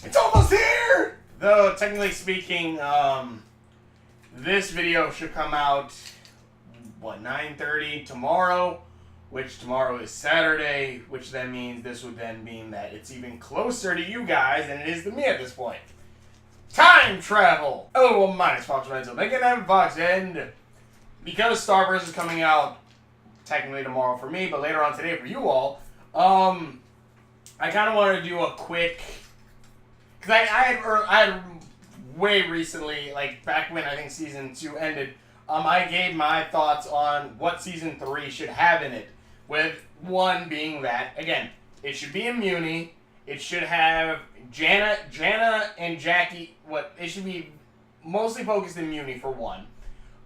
It's almost here! Though, technically speaking, this video should come out, what, 9:30 tomorrow? Which tomorrow is Saturday, which then means this would then mean that it's even closer to you guys than it is to me at this point. Time travel! Oh, well, mine is Flump1186 Bugden Adverture, and because Starburst is coming out technically tomorrow for me, but later on today for you all, I kind of wanted to do a quick, because I had way recently, like back when I think season 2 ended, I gave my thoughts on what season 3 should have in it, with one being that, again, it should be a Mewni, it should have Jana and Jackie, it should be mostly focused in Mewni for one.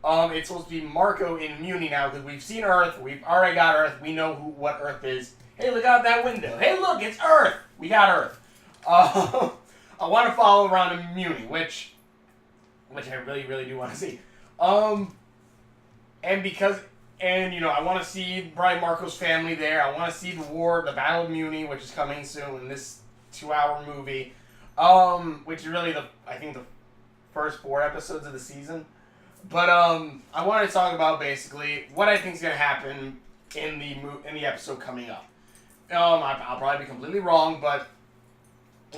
It's supposed to be Marco in Mewni now, because we've seen Earth, we've already got Earth, we know what Earth is. Hey, look out that window. Hey, look, it's Earth! We got Earth. I want to follow around in Mewni, which I really, really do want to see. And you know, I want to see Brian Marco's family there. I want to see the Battle of Mewni, which is coming soon in this 2-hour movie. Which is really I think the first 4 episodes of the season. But I want to talk about basically what I think is going to happen in the episode coming up. I'll probably be completely wrong, but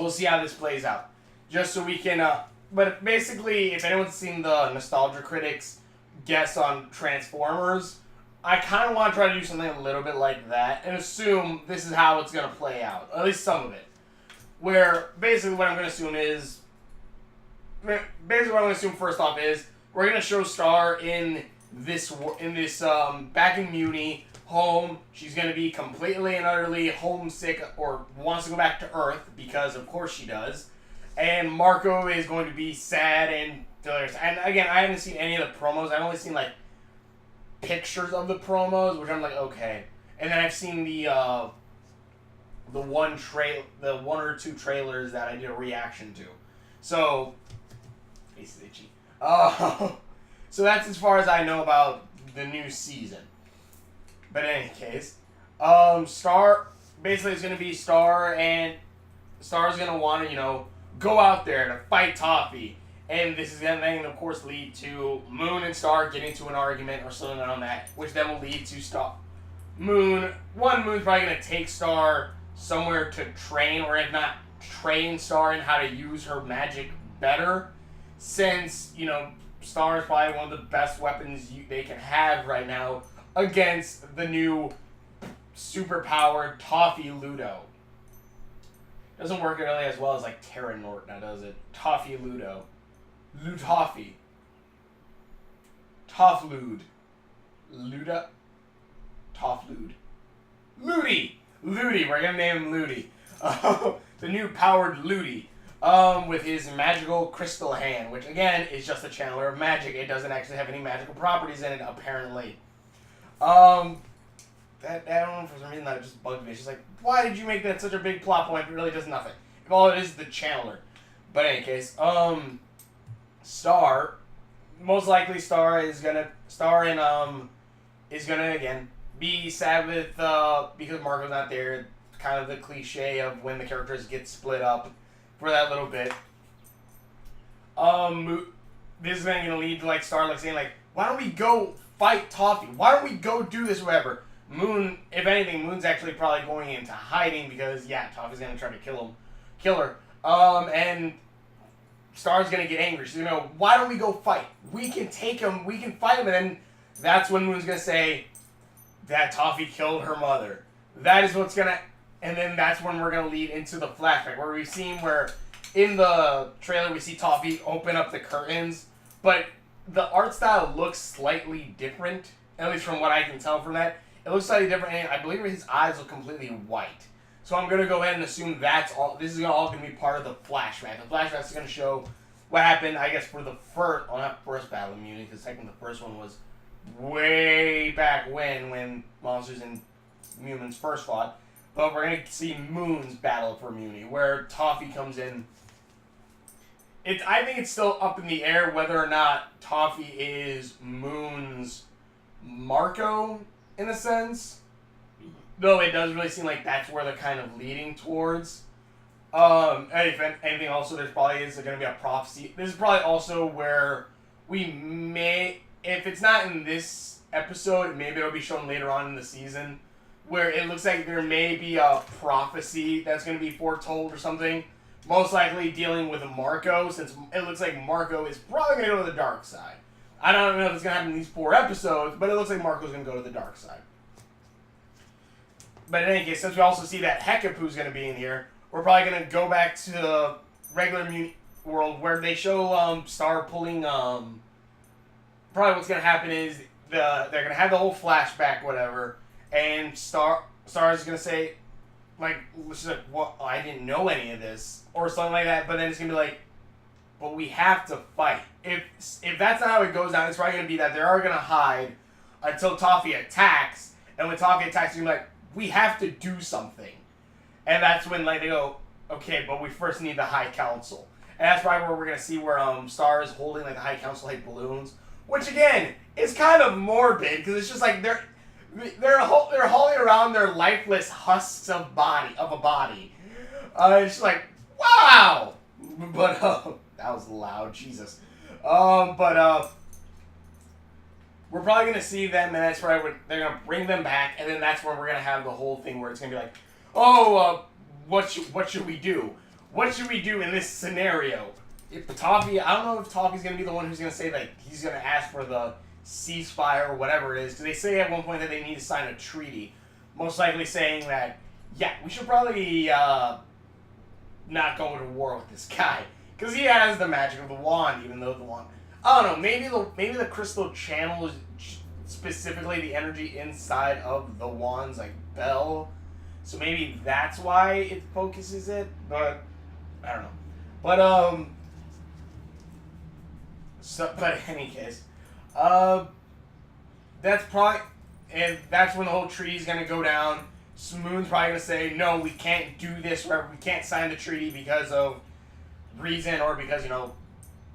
we'll see how this plays out. Just so we can, but basically, if anyone's seen the Nostalgia Critics guest on Transformers, I kind of want to try to do something a little bit like that and assume this is how it's going to play out. At least some of it. Where, basically what I'm going to assume is, first off is, we're going to show Star in this back in Mewni, home. She's going to be completely and utterly homesick or wants to go back to Earth because of course she does. And Marco is going to be sad and again, I haven't seen any of the promos. I've only seen like pictures of the promos, which I'm like, okay. And then I've seen the one or two trailers that I did a reaction to. So face is itchy. So that's as far as I know about the new season. But in any case, Star, basically it's going to be Star, and Star's going to want to, go out there to fight Toffee. And this is going to then, of course, lead to Moon and Star getting into an argument or something on that, which then will lead to Moon's probably going to take Star somewhere to train, or if not, train Star in how to use her magic better, since, Star is probably one of the best weapons they can have right now against the new superpowered Toffee Ludo. Doesn't work really as well as like Terra Nort now, does it? Toffee Ludo. Lutoffee. Tofflude. Luda. Tofflude. Ludi! Ludi, we're gonna name him Ludi. The new powered Ludi. With his magical crystal hand, which again is just a channeler of magic. It doesn't actually have any magical properties in it, apparently. I don't know, for some reason that just bugged me. She's like, why did you make that such a big plot point? It really does nothing. If all it is the channeler. But in any case, Star, most likely Star is gonna again be sad with because Marco's not there. Kind of the cliche of when the characters get split up for that little bit. This is then gonna lead to Star saying why don't we go fight Toffee? Why don't we go do this, whatever? Moon, if anything, Moon's actually probably going into hiding because Toffee's gonna try to kill her. And Star's gonna get angry. She's gonna go, why don't we go fight? We can take him, we can fight him, and then that's when Moon's gonna say that Toffee killed her mother. That is what's gonna, and then that's when we're gonna lead into the flashback where we've seen where in the trailer we see Toffee open up the curtains, but the art style looks slightly different, at least from what I can tell from that. It looks slightly different, and I believe his eyes look completely white. So I'm going to go ahead and assume that's all. This is all going to be part of the flashback. The flashback is going to show what happened, I guess, for the first, well, not first Battle of Mewni, because technically the first one was way back when Monsters and Humans first fought. But we're going to see Moon's battle for Mewni, where Toffee comes in. I think it's still up in the air whether or not Toffee is Moon's Marco, in a sense. Though it does really seem like that's where they're kind of leading towards. Anything also, there's probably is going to be a prophecy. This is probably also where we may, if it's not in this episode, maybe it'll be shown later on in the season, where it looks like there may be a prophecy that's going to be foretold or something. Most likely dealing with Marco, since it looks like Marco is probably going to go to the dark side. I don't know if it's going to happen in these 4 episodes, but it looks like Marco's going to go to the dark side. But in any case, since we also see that Hekapu's going to be in here, we're probably going to go back to the regular Mewni world where they show Star pulling. Probably what's going to happen is they're going to have the whole flashback, whatever, and Star's going to say, like, she's like, "What? I didn't know any of this," or something like that. But then it's going to be like, "But we have to fight." If that's not how it goes down, it's probably going to be that they are going to hide until Toffee attacks, and when Toffee attacks, you're going to be like, "We have to do something." And that's when, like, they go, "Okay, but we first need the High Council." And that's probably where we're going to see where Star is holding, like, the High Council, like, balloons. Which, again, is kind of morbid, because it's just like they're hauling around their lifeless husks of a body. It's just like, wow! But, that was loud, Jesus. We're probably going to see them, and that's right, they're going to bring them back, and then that's where we're going to have the whole thing where it's going to be like, what should we do? What should we do in this scenario? If Toffee, I don't know if Toffee's going to be the one who's going to say that he's going to ask for the ceasefire or whatever it is, because they say at one point that they need to sign a treaty, most likely saying that, yeah, we should probably not go to war with this guy, because he has the magic of the wand, even though the wand, I don't know, maybe the crystal channels specifically the energy inside of the wand's like bell, so maybe that's why it focuses it, but I don't know. But but in any case, that's probably, and that's when the whole treaty's gonna go down. Smoon's probably gonna say, "No, we can't do this. We can't sign the treaty because of reason, or because, you know,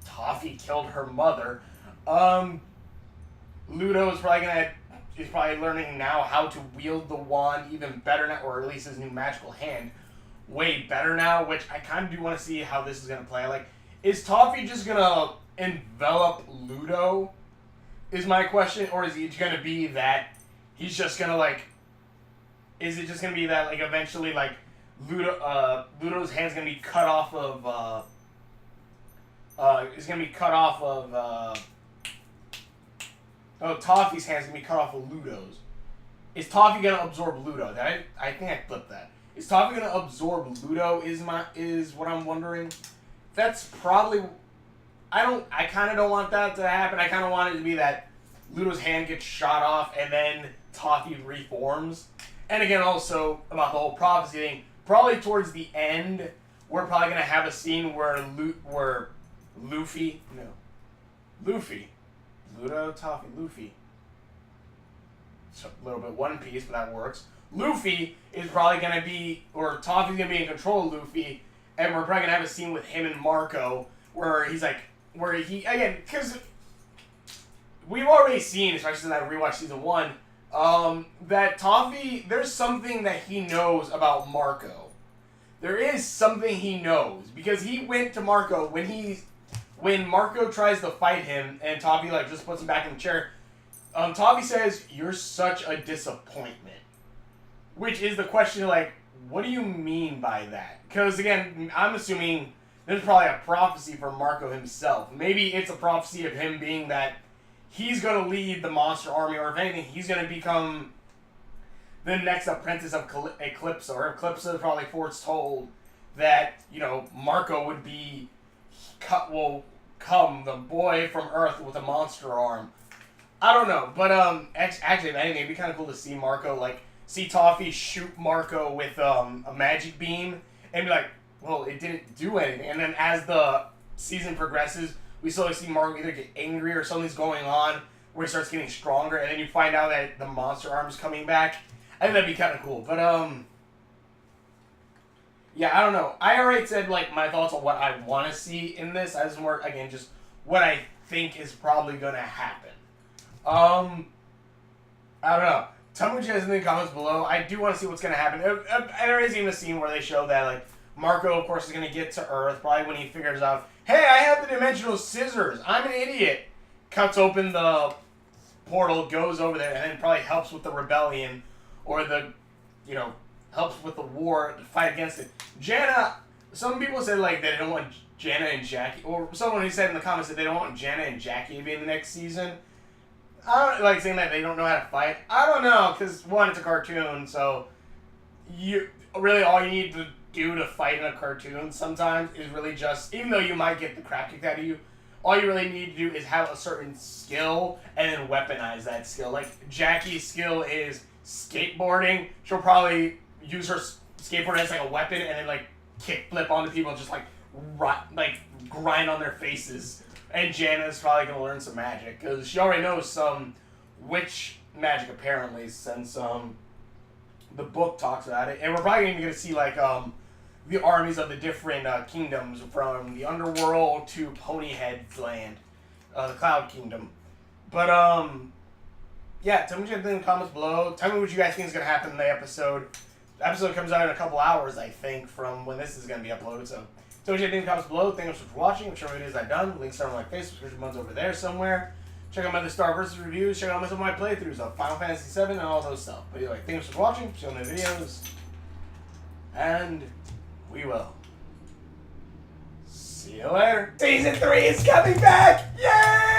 Toffee killed her mother." Ludo is probably learning now how to wield the wand even better now, or at least his new magical hand way better now, which I kind of do want to see how this is gonna play. Like, is Toffee just gonna envelop Ludo? Is my question, or is he gonna be that he's just gonna like? Is it just gonna be that like eventually like Ludo's hand's gonna be cut off of Toffee's hand's gonna be cut off of Ludo's. Is Toffee gonna absorb Ludo? I think I flipped that. Is Toffee gonna absorb Ludo? Is what I'm wondering. That's probably. I kind of don't want that to happen. I kind of want it to be that Ludo's hand gets shot off and then Toffee reforms. And again, also about the whole prophecy thing, probably towards the end, we're probably going to have a scene where Luffy, Ludo, Toffee, Luffy. It's a little bit One Piece, but that works. Luffy is probably going to be, or Toffee's going to be in control of Luffy, and we're probably going to have a scene with him and Marco where he's like, where he, again, because we've already seen, especially since I rewatched season 1, that Toffee, there's something that he knows about Marco. There is something he knows, because he went to Marco when Marco tries to fight him and Toffee like just puts him back in the chair. Toffee says, "You're such a disappointment," which is the question, like, what do you mean by that? Because again, I'm assuming there's probably a prophecy for Marco himself. Maybe it's a prophecy of him being that he's going to lead the monster army, or if anything, he's going to become the next apprentice of Eclipsa. Or Eclipsa probably foretold that, you know, Marco would will come the boy from Earth with a monster arm. I don't know, but actually, if anything, it'd be kind of cool to see Marco, like, see Toffee shoot Marco with a magic beam, and be like, well, it didn't do anything. And then as the season progresses, we slowly see Marco either get angry or something's going on where he starts getting stronger, and then you find out that the monster arm's coming back. I think that'd be kind of cool. But, yeah, I don't know. I already said, like, my thoughts on what I want to see in this. I just more, again, just what I think is probably going to happen. I don't know. Tell me what you guys think in the comments below. I do want to see what's going to happen. And there is even a scene where they show that, like, Marco, of course, is going to get to Earth probably when he figures out, hey, I have the dimensional scissors. I'm an idiot. Cuts open the portal, goes over there, and then probably helps with the rebellion or the, helps with the war to fight against it. Jana, some people said, like, they don't want Jana and Jackie, or someone who said in the comments that they don't want Jana and Jackie to be in the next season. I don't like saying that they don't know how to fight. I don't know, because one, it's a cartoon, so you really all you need to do to fight in a cartoon sometimes is really just, even though you might get the crap kicked out of you, all you really need to do is have a certain skill and then weaponize that skill. Like, Jackie's skill is skateboarding. She'll probably use her skateboard as like a weapon and then like kick flip onto people and just like grind on their faces. And Jana's probably going to learn some magic, because she already knows some witch magic, apparently, since the book talks about it. And we're probably even going to see, like, the armies of the different kingdoms, from the underworld to Ponyhead's land, the Cloud Kingdom. But, yeah, tell me what you think in the comments below. Tell me what you guys think is going to happen in the episode. The episode comes out in a couple hours, I think, from when this is going to be uploaded, so... So what you think in the comments below. Thank you so much for watching. Whichever it is I've done. Links are on my face. Subscription buttons over there somewhere. Check out my other Star vs. reviews. Check out some of my playthroughs of Final Fantasy VII and all those stuff. But anyway, thank you so much for watching. See you on the videos. And we will see you later. Season 3 is coming back! Yay!